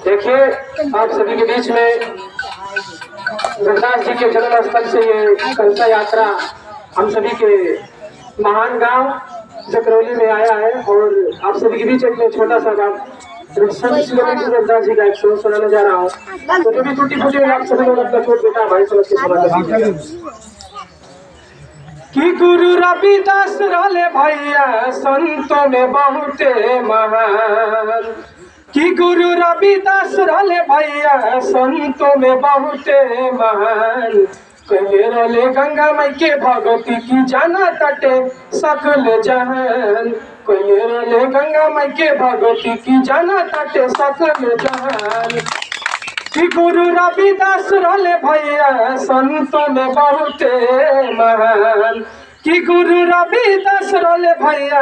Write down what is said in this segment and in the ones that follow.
देखिए आप सभी के बीच में रघुनाथ जी के जन्म स्थल से ये कलसा यात्रा हम सभी के महान गांव जकरौली में आया है और आप सभी के बीच एक छोटा सा रघुनाथ जी का एक शो सुनाने जा रहा हूँ। तो जो भी टूटी फूटी आप सभी लोग अपना छोट बेटा भाई समझ के सुना कि गुरु रविदास रहले भैया संतों में बहुते महान, कि गुरु रविदास रहले भैया संतों में बहुते महान। कहले रहले गंगा माई के भगवती की जाना तटे सकल जहान। कहले रहले गंगा माई के भगवती की जाना तटे सकल जहान। कि गुरु रविदास रहले भैया संतों में बहुते महान, कि गुरु रविदास रहले भैया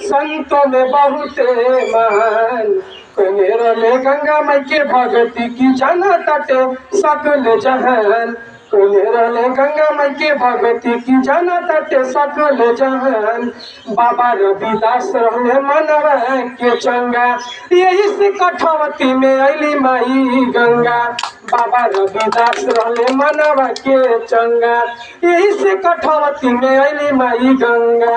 संतों में बहुते महान। कहले रहले गंगा माई के भगवती की जाना तटे सकल जहान। कहले रहले गंगा माई के भगवती की जाना तटे सकल जहान। बाबा रविदास रहले मनवा के चंगा, यही से कठवती में अली माई गंगा। बाबा रविदास रहले मनवा के चंगा, यही से कठवती में अली माई गंगा।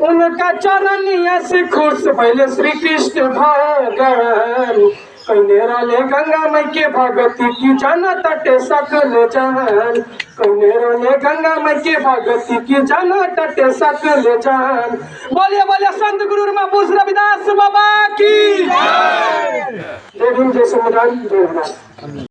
उनका चरनिया से खुश पहले श्री कृष्ण भगवान। कहले रहले गंगा माई के भगवती की जाना तटे सकल जहान। कहले रहले गंगा माई के भगवती की जाना तटे सकल जहान। बोलिए बोलिए संत गुरु महापुरुष रविदास बाबा की जय भीम, जय संविधान, जय भारत।